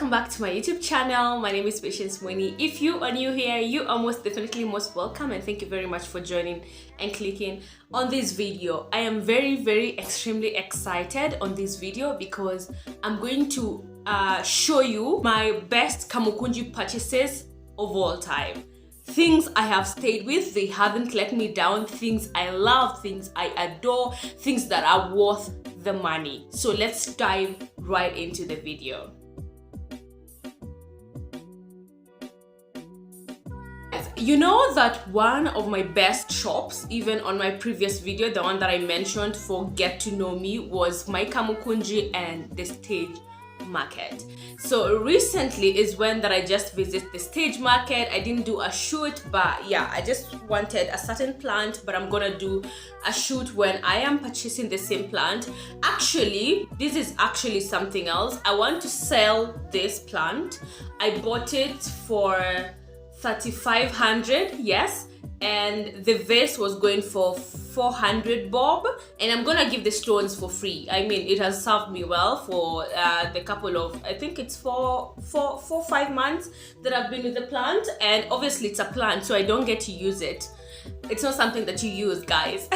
welcome back to my YouTube channel. My name is Mueni. If you are new here, you are most definitely most welcome, and thank you very much for joining and clicking on this video. I am very extremely excited on this video because I'm going to show you my best Kamukunji purchases of all time. Things I have stayed with, they haven't let me down, things I love, things I adore, things that are worth the money. So let's dive right into the video. You know that one of my best shops, even on my previous video, the one that I mentioned for Get to Know Me, was my Kamukunji and the Stage Market. So recently is when that I just visit the Stage Market. I didn't do a shoot, but yeah, I just wanted a certain plant, but I'm gonna do a shoot when I am purchasing the same plant. Actually, this is actually something else. I want to sell this plant. I bought it for 3,500, yes, and the vase was going for 400 bob, and I'm gonna give the stones for free. I mean, it has served me well for the couple of, I think it's 5 months that I've been with the plant, and obviously it's a plant, so I don't get to use it. It's not something that you use, guys.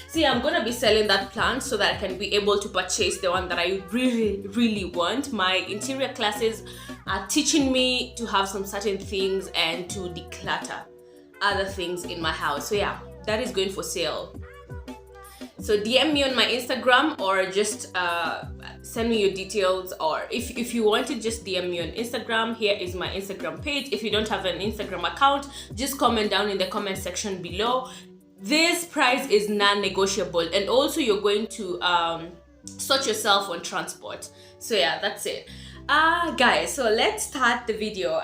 So yeah, I'm gonna be selling that plant so that I can be able to purchase the one that I really want. My interior classes are teaching me to have some certain things and to declutter other things in my house. So yeah, that is going for sale. So DM me on my Instagram, or just send me your details, or if you want to just DM me on Instagram. Here is my Instagram page. If you don't have an Instagram account, just comment down in the comment section below. This price is non-negotiable, and also you're going to sort yourself on transport. So yeah, that's it. Guys, so let's start the video.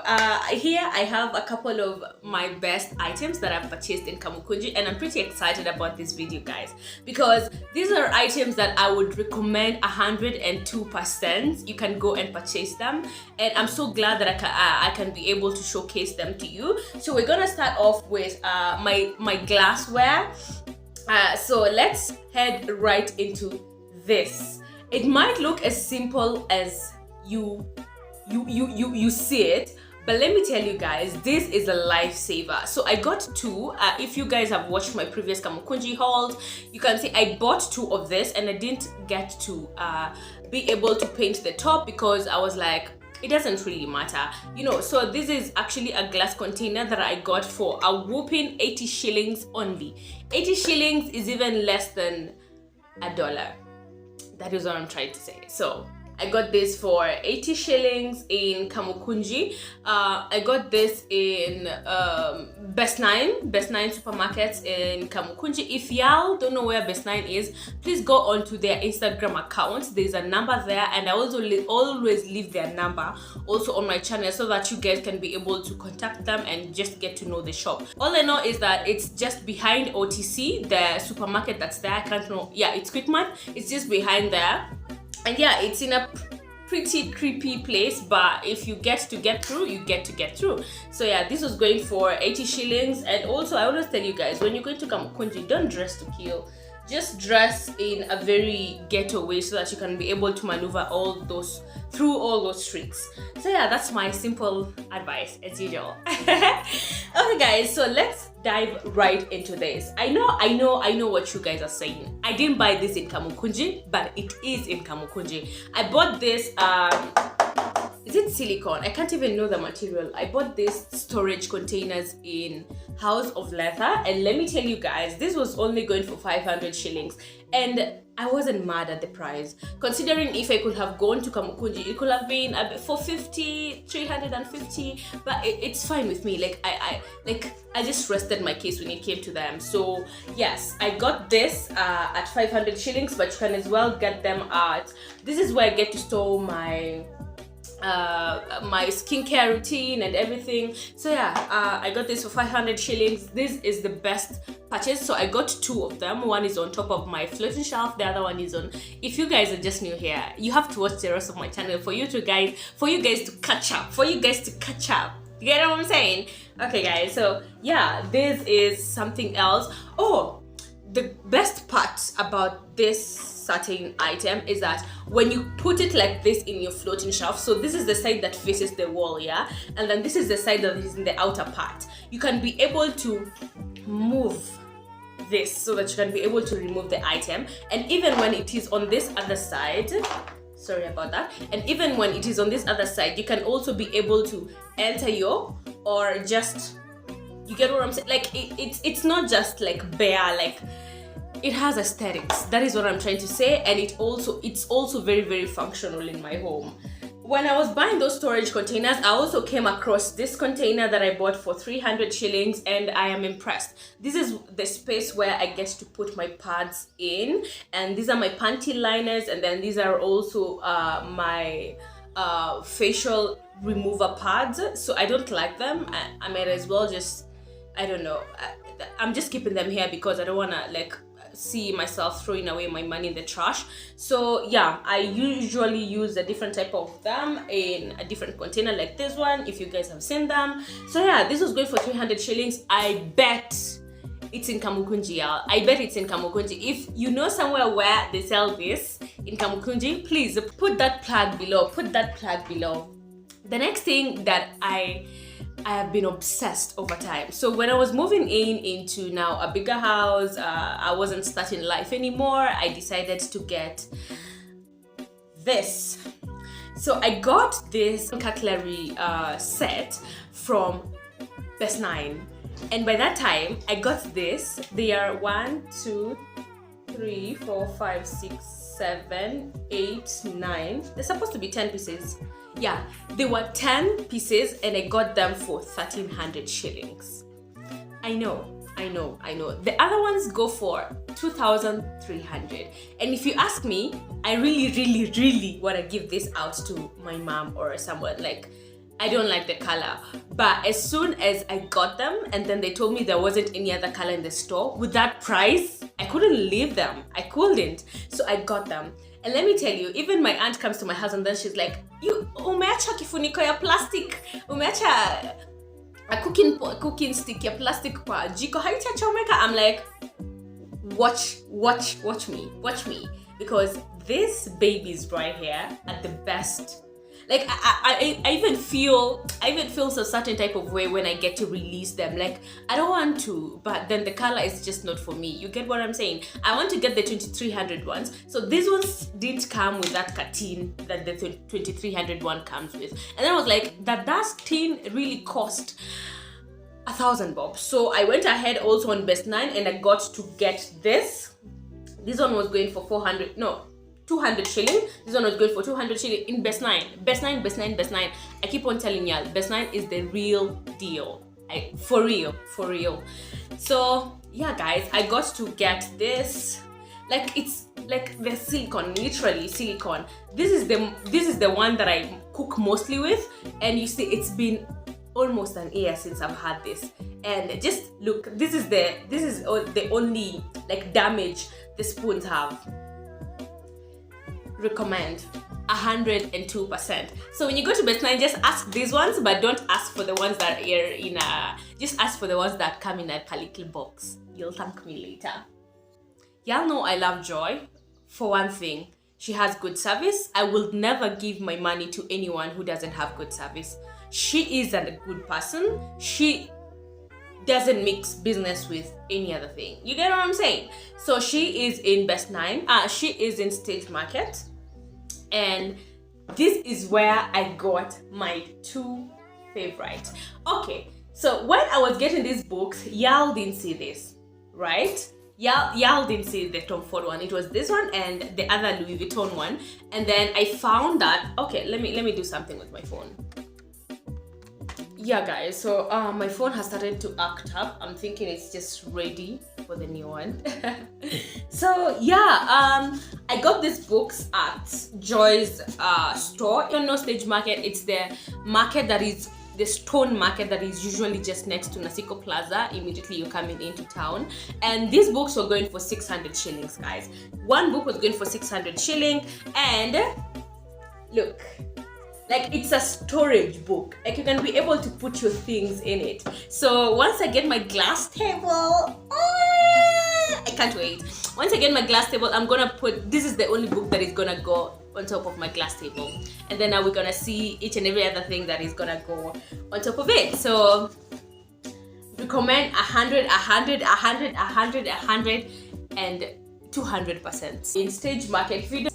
Here I have a couple of my best items that I've purchased in Kamukunji, and I'm pretty excited about this video, guys, because these are items that I would recommend 102%. You can go and purchase them, and I'm so glad that I can be able to showcase them to you. So we're gonna start off with my glassware. So let's head right into this. It might look as simple as you see it, but let me tell you guys, this is a lifesaver. So I got two. If you guys have watched my previous Kamukunji hauls, you can see I bought two of this, and I didn't get to be able to paint the top because I was like, it doesn't really matter, you know. So this is actually a glass container that I got for a whopping 80 shillings only. 80 shillings is even less than $1. That is what I'm trying to say. So I got this for 80 shillings in Kamukunji. I got this in Best Nine supermarkets in Kamukunji. If y'all don't know where Best Nine is, please go onto their Instagram account. There's a number there, and I also always leave their number also on my channel so that you guys can be able to contact them and just get to know the shop. All I know is that it's just behind OTC, the supermarket that's there. I can't know. Yeah, it's Quickmart. It's just behind there. And yeah, it's in a pretty creepy place, but if you get through, you get to get through. So yeah, this was going for 80 shillings. And also, I always tell you guys, when you're going to Kamukunji, don't dress to kill. Just dress in a very ghetto way so that you can be able to maneuver through all those streets. So yeah, that's my simple advice as usual. Okay guys, so let's dive right into this. I know what you guys are saying. I didn't buy this in Kamukunji, but it is in Kamukunji. I bought this is it silicone? I can't even know the material. I bought these storage containers in House of Leather, and let me tell you guys, this was only going for 500 shillings, and I wasn't mad at the price. Considering if I could have gone to Kamukunji, it could have been a bit for 350, but it's fine with me. Like I just rested my case when it came to them. So yes, I got this at 500 shillings, but you can as well get them at, this is where I get to store my skincare routine and everything. So yeah, I got this for 500 shillings. This is the best purchase. So I got two of them. One is on top of my floating shelf, the other one is on, if you guys are just new here, you have to watch the rest of my channel for you guys to catch up. You get what I'm saying? Okay guys, so yeah, this is something else. Oh, the best part about this certain item is that when you put it like this in your floating shelf, so this is the side that faces the wall, yeah, and then this is the side that is in the outer part, you can be able to move this so that you can be able to remove the item. And even when it is on this other side, sorry about that, and even when it is on this other side, you can also be able to enter your, or just, you get what I'm saying? Like it's not just like bare, like it has aesthetics. That is what I'm trying to say. And it's also very, very functional in my home. When I was buying those storage containers, I also came across this container that I bought for 300 shillings, and I am impressed. This is the space where I get to put my pads in, and these are my panty liners, and then these are also my facial remover pads. So I don't like them. I might as well just, I don't know, I'm just keeping them here because I don't want to like see myself throwing away my money in the trash. So yeah, I usually use a different type of them in a different container like this one, if you guys have seen them. So yeah, this was going for 300 shillings. I bet it's in Kamukunji, y'all. I bet it's in Kamukunji. If you know somewhere where they sell this in Kamukunji, please put that plug below. The next thing that I have been obsessed over time. So when I was moving into now a bigger house, I wasn't starting life anymore. I decided to get this. So I got this cutlery set from Best 9. And by that time, I got this. They are 1, 2, 3, 4, 5, 6, 7, 8, 9. They're supposed to be 10 pieces. Yeah, they were 10 pieces and I got them for 1,300 shillings. I know. The other ones go for 2,300. And if you ask me, I really want to give this out to my mom or someone. Like, I don't like the color. But as soon as I got them and then they told me there wasn't any other color in the store, with that price, I couldn't leave them. I couldn't. So I got them. And let me tell you, even my aunt comes to my house and then she's like, you umeacha kifuniko ya plastic, umeacha a cooking stick ya plastic kwa jiko haitachomeka. I'm like, watch me, because these babies right here are the best. Like I even feel a certain type of way when I get to release them. Like, I don't want to, but then the color is just not for me. You get what I'm saying? I want to get the 2,300 ones. So these ones didn't come with that tin that the 2,300 one comes with. And then I was like, that tin really cost 1,000 bob. So I went ahead also on Best 9 and I got to get this. This one was going for 200 shilling. This one was going for 200 shilling in Best 9. Best 9. I keep on telling y'all, Best 9 is the real deal. For real. So yeah, guys, I got to get this. Like, it's like the silicone, literally silicone. This is the one that I cook mostly with, and you see, it's been almost an year since I've had this. And just look, this is the only like damage the spoons have. Recommend 102%. So when you go to Best 9, just ask these ones, but don't ask for the ones that are in just ask for the ones that come in a little box. You'll thank me later. Y'all know I love Joy. For one thing, she has good service. I will never give my money to anyone who doesn't have good service. She is a good person. She doesn't mix business with any other thing. You get what I'm saying? So she is in Best 9. She is in State Market. And this is where I got my 2 favorite. Okay, so when I was getting these books, y'all didn't see this, right? Y'all didn't see the Tom Ford one. It was this one and the other Louis Vuitton one. And then I found that, okay, let me do something with my phone. Yeah, guys, so my phone has started to act up. I'm thinking it's just ready for the new one. So yeah, I got these books at Joy's store. You know, Stage Market, it's the market that is the stone market that is usually just next to Nasiko Plaza immediately you're coming into town. And these books were going for 600 shillings, guys. One book was going for 600 shilling, and look, like, it's a storage book. Like, you can be able to put your things in it. So once I get my glass table, I can't wait. Once again, my glass table, I'm gonna put, this is the only book that is gonna go on top of my glass table, and then now we're gonna see each and every other thing that is gonna go on top of it. So recommend 100, 100, 100, 100, 100, and 200%. In stage market video,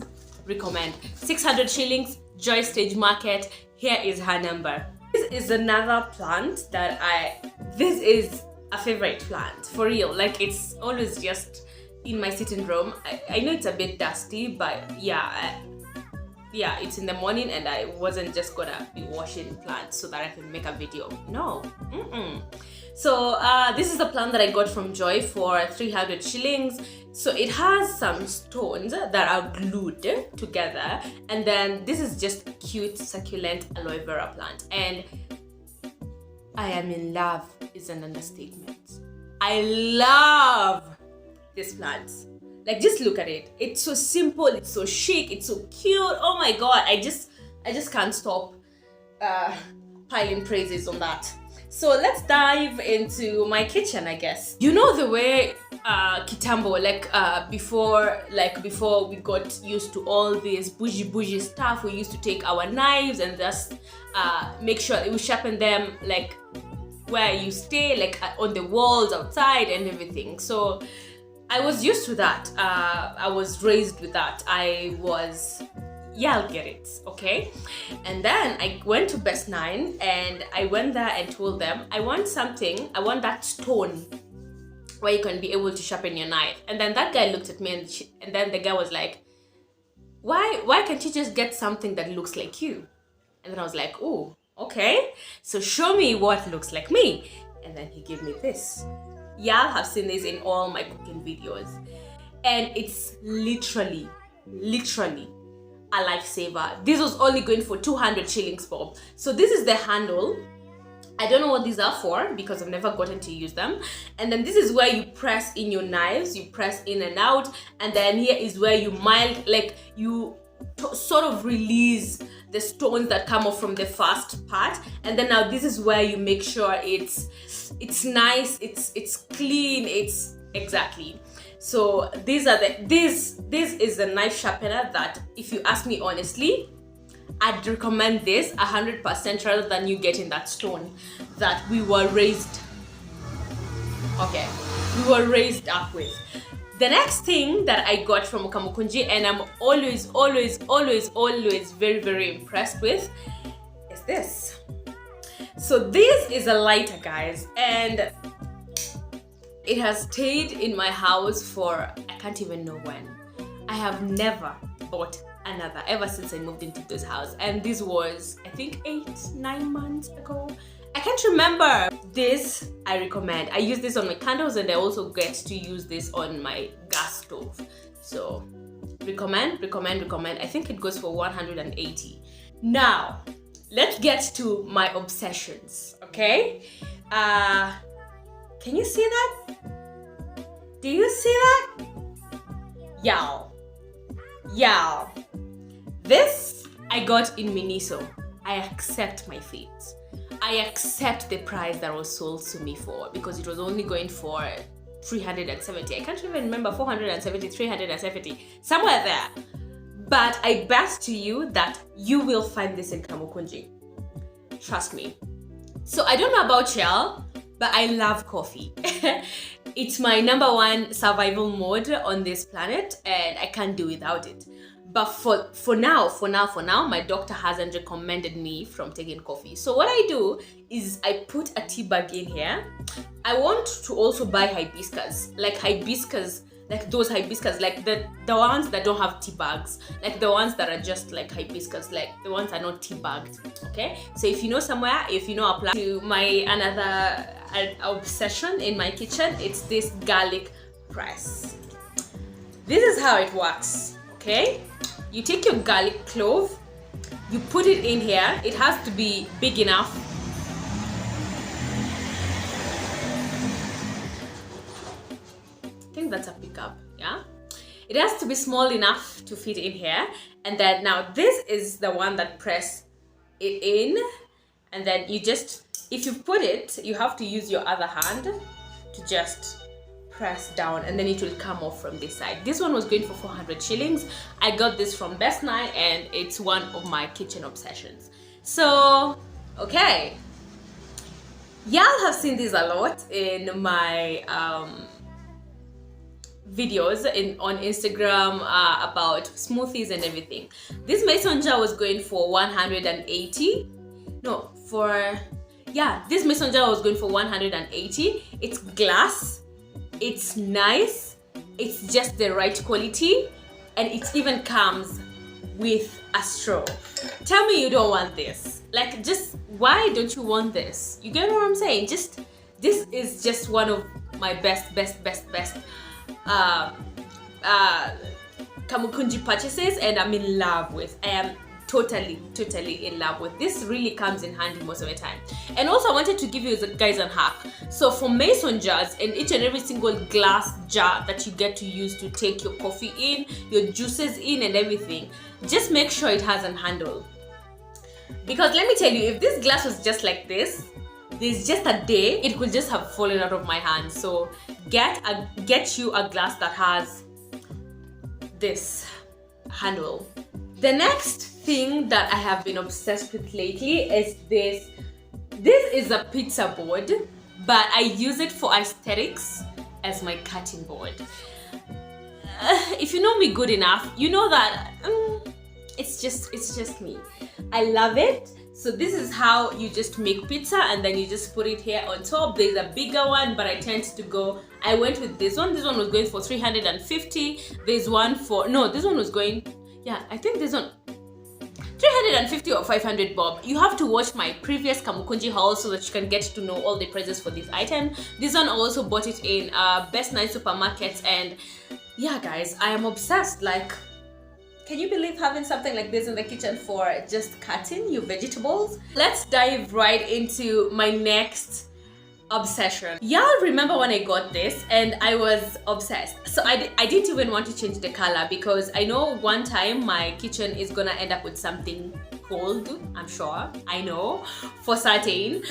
recommend 600 shillings. Joy Stage Market, here is her number. This is another plant that this is a favorite plant, for real. Like, it's always just in my sitting room. I know it's a bit dusty, but yeah, it's in the morning and I wasn't just gonna be washing plants so that I can make a video. No. So this is the plant that I got from Joy for 300 shillings. So it has some stones that are glued together, and then this is just cute succulent aloe vera plant, and I am in love is an understatement. I love this plant. Like, just look at it. It's so simple, it's so chic, it's so cute. Oh my god, I just can't stop piling praises on that. So let's dive into my kitchen, I guess. You know the way kitambo, before we got used to all this bougie stuff, we used to take our knives and just make sure that we sharpen them like where you stay, like on the walls outside and everything. So I was used to that. I was raised with that. I'll get it, okay? And then I went to Best 9 and I went there and told them, I want that stone where you can be able to sharpen your knife. And then that guy looked at me and then the guy was like, why can't you just get something that looks like you? And then I was like, oh, okay. So show me what looks like me. And then he gave me this. Y'all have seen this in all my cooking videos. And it's literally a lifesaver. This was only going for 200 shillings, Bob. So this is the handle. I don't know what these are for because I've never gotten to use them. And then this is where you press in your knives, you press in and out, and then here is where you sort of release the stones that come off from the first part. And then now this is where you make sure it's nice, it's clean, it's exactly. So this is a knife sharpener that, if you ask me honestly, I'd recommend this 100% rather than you getting that stone that we were raised up with. The next thing that I got from Kamukunji, and I'm always very, very impressed with, is this. So this is a lighter, guys, and it has stayed in my house for I can't even know when. I have never bought another ever since I moved into this house, and this was, I think, 8-9 months ago. I can't remember. This I recommend. I use this on my candles, and I also get to use this on my gas stove. So recommend. I think it goes for 180. Now let's get to my obsessions, okay? Can you see that? Do you see that? Yow. This I got in Miniso. I accept my fate. I accept the price that was sold to me for, because it was only going for 370. I can't even remember, 470, 370, somewhere there. But I bet to you that you will find this in Kamukunji. Trust me. So I don't know about y'all, but I love coffee. It's my #1 survival mode on this planet, and I can't do without it. But for now, my doctor hasn't recommended me from taking coffee. So what I do is I put a tea bag in here. I want to also buy hibiscus, like those hibiscus, like the ones that don't have tea bags, like the ones that are just like hibiscus, like the ones that are not tea bagged. Okay, so if you know somewhere, if you know, apply to my another obsession in my kitchen. It's this garlic press. This is how it works. Okay, you take your garlic clove, you put it in here. It has to be big enough. I think that's a pickup, yeah? It has to be small enough to fit in here. And then now this is the one that press it in. And then you just, if you put it, you have to use your other hand to just press down and then it will come off from this side. This one was going for 400 shillings. I got this from Best Buy and it's one of my kitchen obsessions. So, okay. Y'all have seen this a lot in my videos on Instagram about smoothies and everything. This mason jar was going for 180. No, this mason jar was going for 180. It's glass, it's nice, it's just the right quality, and it even comes with a straw. Tell me you don't want this. Like, just why don't you want this? You get what I'm saying? Just this is just one of my best Kamukunji purchases, and I'm in love with. I am totally in love with this. Really comes in handy most of the time. And also I wanted to give you guys a hack. So for mason jars, and each and every single glass jar that you get to use to take your coffee in, your juices in and everything, just make sure it has a handle. Because let me tell you, if this glass was just like this, there's just a day it could just have fallen out of my hand. So get you a glass that has this handle. The next thing that I have been obsessed with lately is this. This is a pizza board, but I use it for aesthetics as my cutting board. If you know me good enough, you know that it's just me. I love it. So this is how you just make pizza, and then you just put it here on top. There's a bigger one, but I went with this one. This one was going for 350. There's one for, no, this one was going, I think this one 350 or 500 bob. You have to watch my previous Kamukunji haul so that you can get to know all the prices for this item. This one I also bought it in Best Buy supermarkets, and yeah guys, I am obsessed. Like, can you believe having something like this in the kitchen for just cutting your vegetables? Let's dive right into my next obsession. Y'all remember when I got this and I was obsessed. So I didn't even want to change the color because I know one time my kitchen is gonna end up with something cold, I'm sure, I know for certain.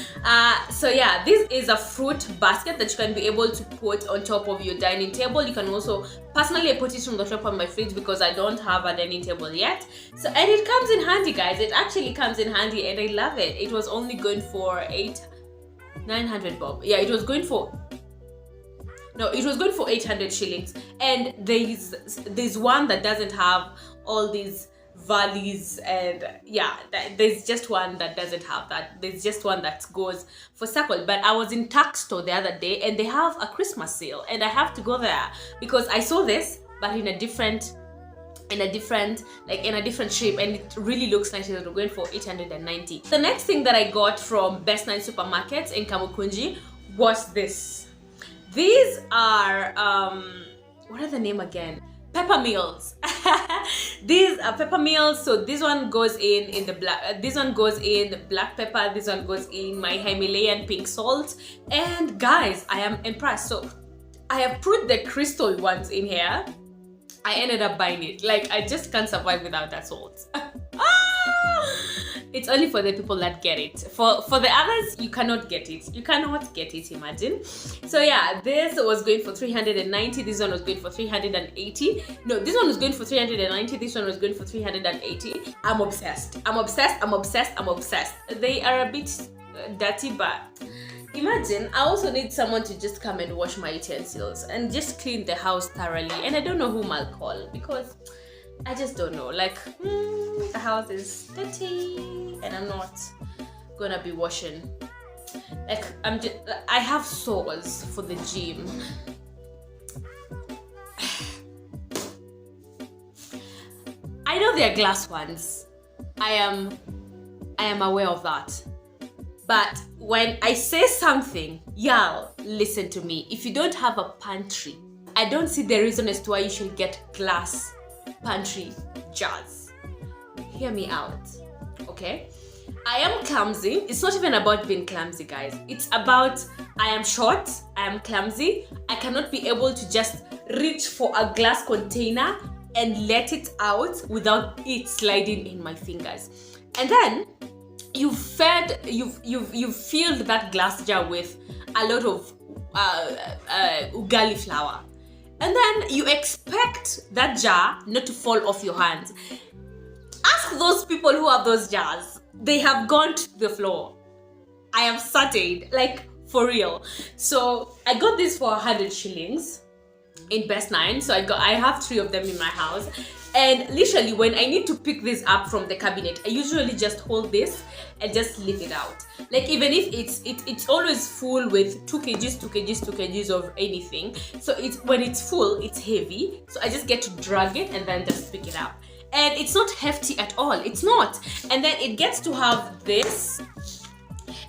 So yeah, this is a fruit basket that you can be able to put on top of your dining table. You can also, personally I put it on the top of my fridge because I don't have a dining table yet. So, and it comes in handy guys, it actually comes in handy and I love it. It was only going for 900 bob. Yeah, it was going for 800 shillings. And there's one that doesn't have all these valleys, and yeah, there's just one that doesn't have that. There's just one that goes for circle. But I was in Tax Store the other day and they have a Christmas sale and I have to go there because I saw this but in a different shape, and it really looks nice. It's going for 890. The next thing that I got from Best Buy supermarkets in Kamukunji was this. These are what are the name again? Pepper meals. These are pepper meals. So this one goes in the black, this one goes in black pepper, this one goes in my Himalayan pink salt. And guys, I am impressed. So I have put the crystal ones in here. I ended up buying it. Like, I just can't survive without that salt. It's only for the people that get it. For the others, you cannot get it. You cannot get it, imagine. So yeah, this was going for 390. This one was going for 380. No, this one was going for 390. This one was going for 380. I'm obsessed. I'm obsessed. I'm obsessed. I'm obsessed. They are a bit dirty, but imagine, I also need someone to just come and wash my utensils and just clean the house thoroughly. And I don't know whom I'll call because I just don't know. Like, the house is dirty and I'm not gonna be washing. Like, I have sores for the gym. I know they're glass ones. I am aware of that. But when I say something, y'all listen to me. If you don't have a pantry, I don't see the reason as to why you should get glass pantry jars. Hear me out, okay? I am clumsy. It's not even about being clumsy, guys. It's about I am short, I am clumsy. I cannot be able to just reach for a glass container and let it out without it sliding in my fingers. And then you've filled that glass jar with a lot of ugali flour. And then you expect that jar not to fall off your hands. Ask those people who have those jars. They have gone to the floor. I am certain, like for real. So I got this for 100 shillings in Best 9. So I have 3 of them in my house. And literally when I need to pick this up from the cabinet, I usually just hold this and just leave it out. Like even if it's always full with 2 kgs of anything. So when it's full, it's heavy. So I just get to drag it and then just pick it up. And it's not hefty at all. It's not. And then it gets to have this.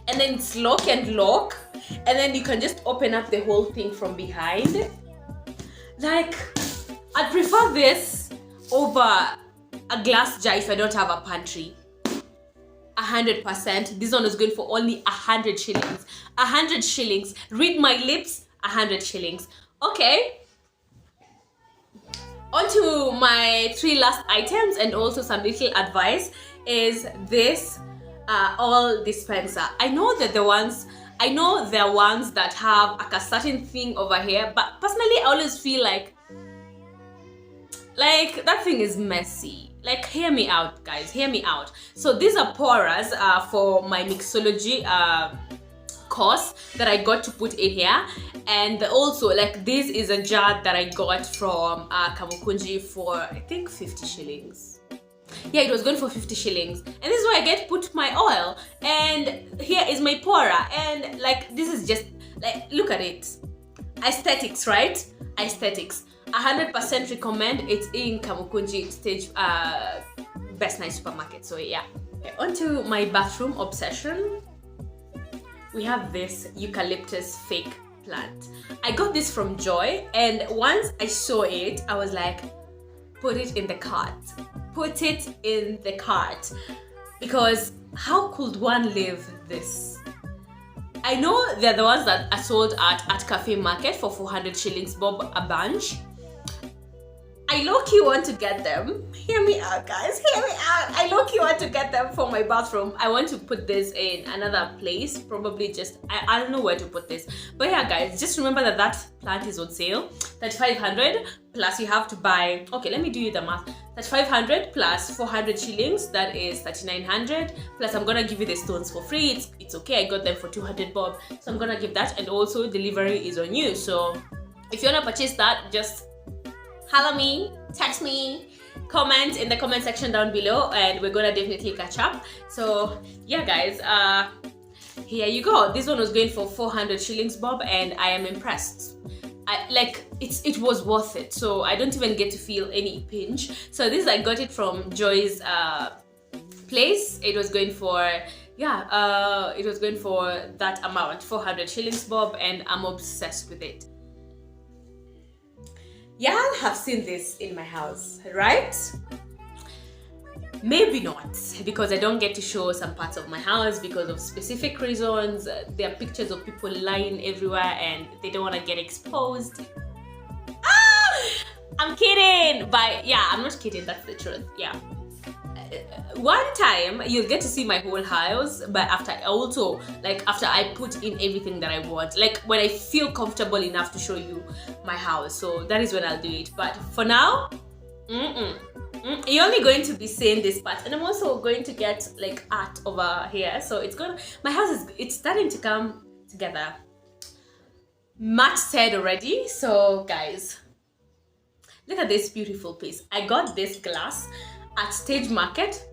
And then it's lock and lock. And then you can just open up the whole thing from behind. Like, I'd prefer this over a glass jar if I don't have a pantry. 100%. This one is going for only 100 shillings. 100 shillings. Read my lips. 100 shillings. Okay. On to my 3 last items and also some little advice is this oil dispenser. I know there are ones that have like a certain thing over here, but personally I always feel like that thing is messy. Like, hear me out, guys, hear me out. So these are pourers for my mixology course that I got to put in here. And also, like, this is a jar that I got from Kamukunji for, I think, 50 shillings. Yeah, it was going for 50 shillings. And this is where I get to put my oil. And here is my pourer. And, like, this is just, like, look at it. Aesthetics, right? Aesthetics. 100% recommend. It's in Kamukunji stage Best 9 supermarket. So yeah. Okay, on to my bathroom obsession. We have this eucalyptus fake plant. I got this from Joy, and once I saw it, I was like, put it in the cart. Put it in the cart. Because how could one live this? I know they're the ones that are sold at Cafe Market for 400 shillings bob a bunch. I low-key want to get them. Hear me out, guys. Hear me out. I low-key want to get them for my bathroom. I want to put this in another place. Probably just, I don't know where to put this. But yeah, guys, just remember that plant is on sale. That's 500 plus you have to buy. Okay, let me do you the math. That's 500 plus 400 shillings. That is 3,900. Plus I'm gonna give you the stones for free. It's okay. I got them for 200 bob. So I'm gonna give that. And also delivery is on you. So if you wanna purchase that, just holla me, text me, comment in the comment section down below, and we're gonna definitely catch up. So yeah, guys, here you go. This one was going for 400 shillings bob, and I am impressed. It was worth it. So I don't even get to feel any pinch. So this, I got it from Joy's place. It was going for it was going for that amount, 400 shillings bob, and I'm obsessed with it. Y'all have seen this in my house, right? Maybe not, because I don't get to show some parts of my house because of specific reasons. There are pictures of people lying everywhere and they don't want to get exposed. I'm kidding, but yeah, I'm not kidding, that's the truth. Yeah. One time you'll get to see my whole house, but after I put in everything that I want, like when I feel comfortable enough to show you my house, so that is when I'll do it. But for now, you're only going to be seeing this part, and I'm also going to get like art over here, so my house it's starting to come together. Much said already. So guys, look at this beautiful piece. I got this glass at Stage Market.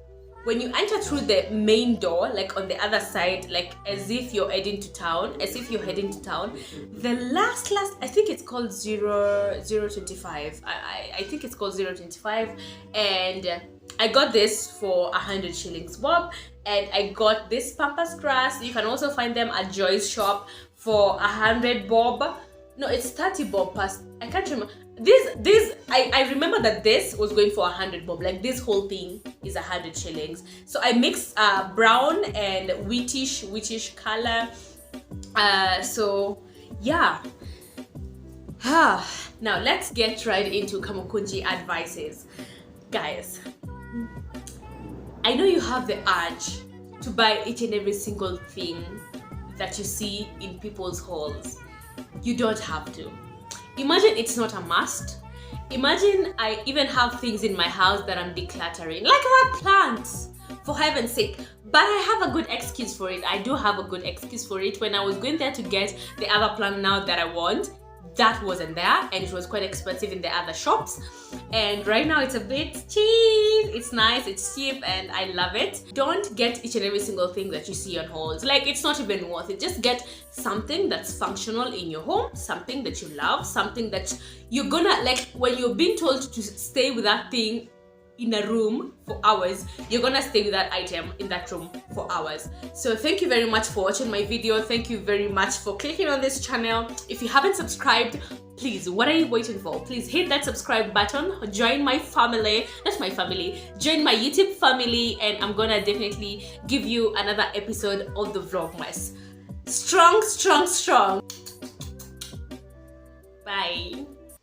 When you enter through the main door, like on the other side, like as if you're heading to town, the last, I think it's called 025. I think it's called 025, and I got this for 100 shillings bob, and I got this pampas grass. You can also find them at Joy's shop for 100 bob. No, it's 30 bob past. I can't remember. I remember that this was going for 100 bob. Like this whole thing is 100 shillings. So I mixed brown and wheatish color. So yeah. Now let's get right into Kamukunji advices. Guys, I know you have the urge to buy each and every single thing that you see in people's hauls. You don't have to. Imagine it's not a must. Imagine I even have things in my house that I'm decluttering, like my plants, for heaven's sake. But I have a good excuse for it. I do have a good excuse for it. When I was going there to get the other plant now that I want, that wasn't there, and it was quite expensive in the other shops. And right now it's a bit cheap. It's nice, it's cheap, and I love it. Don't get each and every single thing that you see on hauls. Like, it's not even worth it. Just get something that's functional in your home, something that you love, something that you're gonna like. When you're being told to stay with that thing in a room for hours, you're gonna stay with that item in that room for hours. So thank you very much for watching my video. Thank you very much for clicking on this channel. If you haven't subscribed, please, what are you waiting for? Please hit that subscribe button, join my family, not my family, join my YouTube family, and I'm gonna definitely give you another episode of the Vlogmas. Strong, strong, strong. Bye.